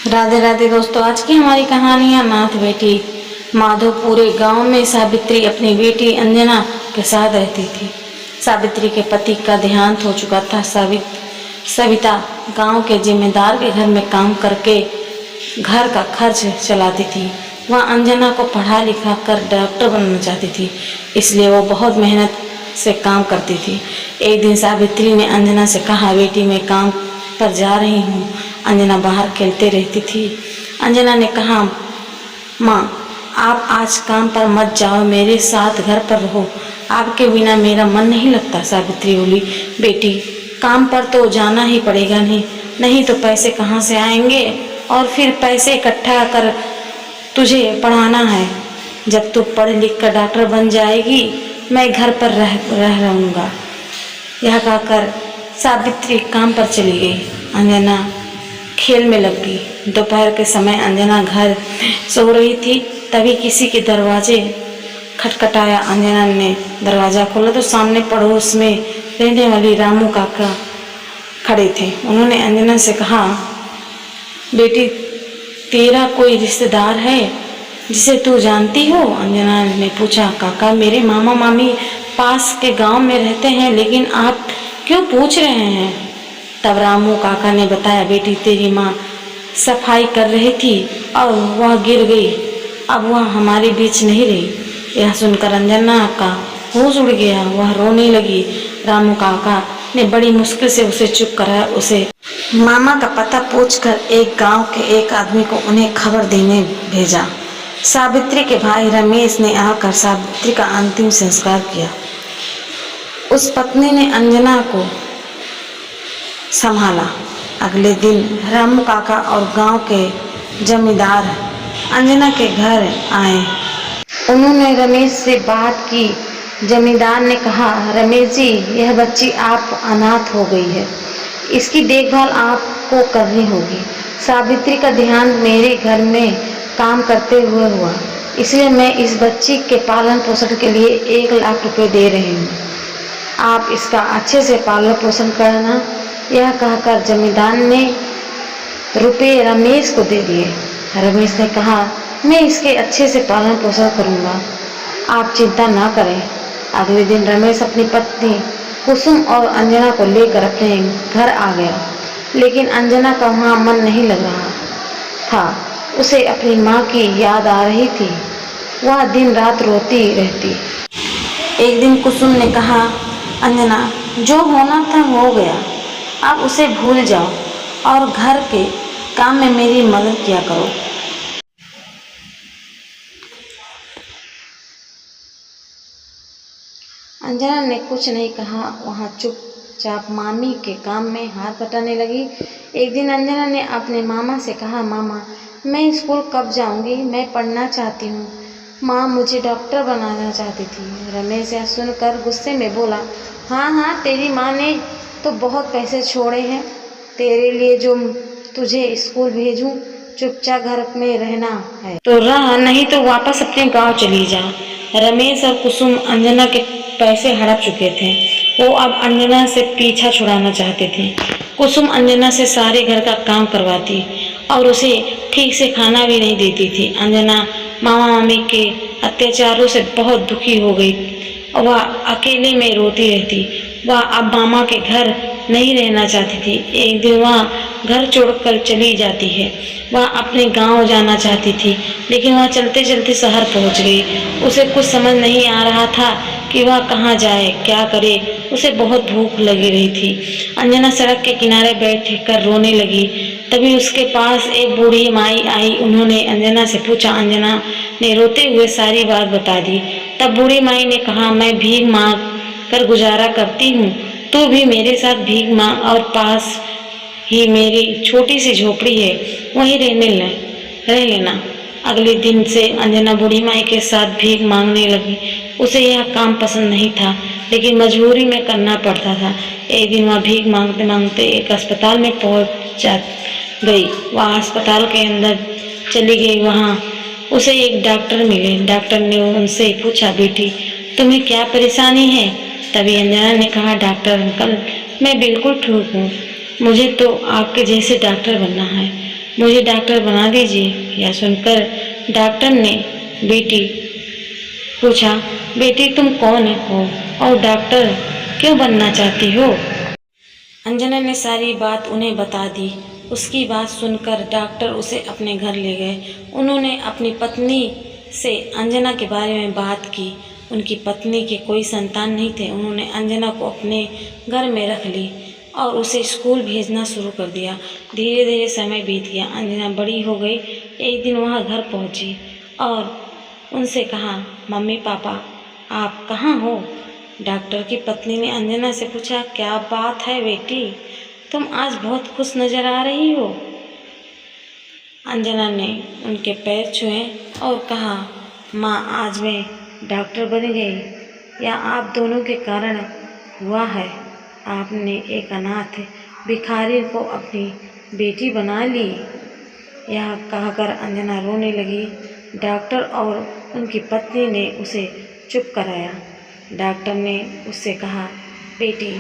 राधे राधे दोस्तों, आज की हमारी कहानी है नाथ बेटी माधो। पूरे गांव में सावित्री अपनी बेटी अंजना के साथ रहती थी। सावित्री के पति का देहांत हो चुका था। सविता गांव के जिम्मेदार के घर में काम करके घर का खर्च चलाती थी। वह अंजना को पढ़ा लिखा कर डॉक्टर बनना चाहती थी, इसलिए वो बहुत मेहनत से काम करती थी। एक दिन सावित्री ने अंजना से कहा, बेटी मैं काम पर जा रही हूँ। अंजना बाहर खेलते रहती थी। अंजना ने कहा, माँ आप आज काम पर मत जाओ, मेरे साथ घर पर रहो, आपके बिना मेरा मन नहीं लगता। सावित्री बोली, बेटी काम पर तो जाना ही पड़ेगा, नहीं तो पैसे कहाँ से आएंगे, और फिर पैसे इकट्ठा कर तुझे पढ़ाना है। जब तू पढ़ लिख कर डॉक्टर बन जाएगी मैं घर पर रह रहूँगा। यह कहकर सावित्री काम पर चली गई। अंजना खेल में लग गई। दोपहर के समय अंजना घर सो रही थी, तभी किसी के दरवाजे खटखटाया। अंजना ने दरवाज़ा खोला तो सामने पड़ोस में रहने वाली रामू काका खड़े थे। उन्होंने अंजना से कहा, बेटी तेरा कोई रिश्तेदार है जिसे तू जानती हो? अंजना ने पूछा। काका मेरे मामा मामी पास के गांव में रहते हैं, लेकिन आप क्यों पूछ रहे हैं? तब रामू काका ने बताया, बेटी तेरी माँ सफाई कर रही थी और वह गिर गई, अब वह हमारे बीच नहीं रही। यह सुनकर अंजना का होश उड़ गया, वह रोने लगी। रामू काका ने बड़ी मुश्किल से उसे चुप कराया। उसे मामा का पता पूछकर एक गांव के एक आदमी को उन्हें खबर देने भेजा। सावित्री के भाई रमेश ने आकर सावित्री का अंतिम संस्कार किया। उस पत्नी ने अंजना को संभाला। अगले दिन रामू काका और गांव के जमींदार अंजना के घर आए। उन्होंने रमेश से बात की। जमींदार ने कहा, रमेश जी यह बच्ची आप अनाथ हो गई है, इसकी देखभाल आपको करनी होगी। सावित्री का देहांत मेरे घर में काम करते हुए हुआ, इसलिए मैं इस बच्ची के पालन पोषण के लिए 1 लाख रुपए दे रही हूँ। आप इसका अच्छे से पालन पोषण करना। यह कहकर जमींदार ने रुपए रमेश को दे दिए। रमेश ने कहा, मैं इसके अच्छे से पालन पोषण करूँगा, आप चिंता ना करें। अगले दिन रमेश अपनी पत्नी कुसुम और अंजना को लेकर अपने घर आ गया, लेकिन अंजना का वहाँ मन नहीं लग रहा था। उसे अपनी माँ की याद आ रही थी। वह दिन रात रोती रहती। एक दिन कुसुम ने कहा, अंजना जो होना था हो गया, अब उसे भूल जाओ और घर के काम में मेरी मदद किया करो। अंजना ने कुछ नहीं कहा, वहाँ चुपचाप मामी के काम में हाथ बटाने लगी। एक दिन अंजना ने अपने मामा से कहा, मामा मैं स्कूल कब जाऊँगी, मैं पढ़ना चाहती हूँ। माँ मुझे डॉक्टर बनाना चाहती थी। रमेश यह सुनकर गुस्से में बोला, हाँ तेरी माँ ने तो बहुत पैसे छोड़े हैं तेरे लिए, जो तुझे स्कूल भेजूं। चुपचाप घर में रहना है तो रह, नहीं तो वापस अपने गांव चली जा। रमेश और कुसुम अंजना के पैसे हड़प चुके थे। वो अब अंजना से पीछा छुड़ाना चाहते थे। कुसुम अंजना से सारे घर का काम करवाती और उसे ठीक से खाना भी नहीं देती थी। अंजना मामा मामी के अत्याचारों से बहुत दुखी हो गई। वह अकेले में रोती रहती। वह अब मामा के घर नहीं रहना चाहती थी। एक दिन वह घर छोड़कर चली जाती है। वह अपने गांव जाना चाहती थी, लेकिन वह चलते चलते शहर पहुंच गई। उसे कुछ समझ नहीं आ रहा था कि वह कहाँ जाए, क्या करे। उसे बहुत भूख लगी रही थी। अंजना सड़क के किनारे बैठकर रोने लगी। तभी उसके पास एक बूढ़ी माई आई। उन्होंने अंजना से पूछा। अंजना ने रोते हुए सारी बात बता दी। तब बूढ़ी माई ने कहा, मैं भीख मांग कर गुजारा करती हूँ, तू भी मेरे साथ भीख मांग और पास ही मेरी छोटी सी झोपड़ी है, वहीं रह लेना। अगले दिन से अंजना बूढ़ी माई के साथ भीख मांगने लगी। उसे यह काम पसंद नहीं था, लेकिन मजबूरी में करना पड़ता था। एक दिन वह भीख मांगते मांगते एक अस्पताल में पहुंच गई। वह अस्पताल के अंदर चली गई। वहाँ उसे एक डॉक्टर मिले। डॉक्टर ने उनसे पूछा, बेटी तुम्हें क्या परेशानी है? तभी अंजना ने कहा, डॉक्टर अंकल मैं बिल्कुल ठीक हूँ, मुझे तो आपके जैसे डॉक्टर बनना है। मुझे डॉक्टर बना दीजिए। यह सुनकर डॉक्टर ने बेटी पूछा, बेटी तुम कौन हो और डॉक्टर क्यों बनना चाहती हो? अंजना ने सारी बात उन्हें बता दी। उसकी बात सुनकर डॉक्टर उसे अपने घर ले गए। उन्होंने अपनी पत्नी से अंजना के बारे में बात की। उनकी पत्नी के कोई संतान नहीं थे। उन्होंने अंजना को अपने घर में रख ली और उसे स्कूल भेजना शुरू कर दिया। धीरे धीरे समय बीत गया। अंजना बड़ी हो गई। एक दिन वह घर पहुंची और उनसे कहा, मम्मी पापा आप कहाँ हो? डॉक्टर की पत्नी ने अंजना से पूछा, क्या बात है बेटी, तुम आज बहुत खुश नजर आ रही हो? अंजना ने उनके पैर छुए और कहा, माँ आज मैं डॉक्टर बन गई। यह आप दोनों के कारण हुआ है। आपने एक अनाथ भिखारी को अपनी बेटी बना ली। यह कहकर अंजना रोने लगी। डॉक्टर और उनकी पत्नी ने उसे चुप कराया। डॉक्टर ने उससे कहा, बेटी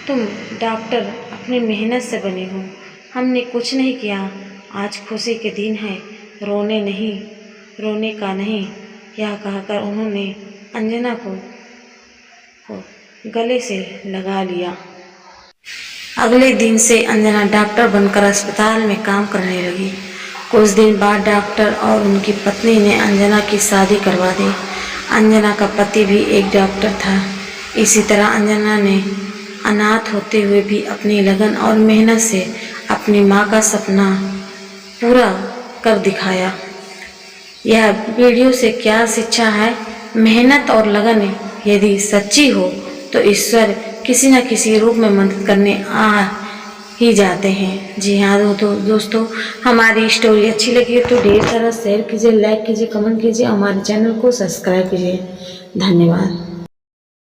तुम डॉक्टर अपनी मेहनत से बनी हो, हमने कुछ नहीं किया। आज खुशी के दिन है, रोने का नहीं। यह कहकर उन्होंने अंजना को गले से लगा लिया। अगले दिन से अंजना डॉक्टर बनकर अस्पताल में काम करने लगी। कुछ दिन बाद डॉक्टर और उनकी पत्नी ने अंजना की शादी करवा दी। अंजना का पति भी एक डॉक्टर था। इसी तरह अंजना ने अनाथ होते हुए भी अपनी लगन और मेहनत से अपनी माँ का सपना पूरा कर दिखाया। यह वीडियो से क्या शिक्षा है? मेहनत और लगन यदि सच्ची हो तो ईश्वर किसी न किसी रूप में मदद करने आ ही जाते हैं। जी हाँ दोस्तों, हमारी स्टोरी अच्छी लगी तो ढेर सारा शेयर कीजिए, लाइक कीजिए, कमेंट कीजिए, हमारे चैनल को सब्सक्राइब कीजिए। धन्यवाद।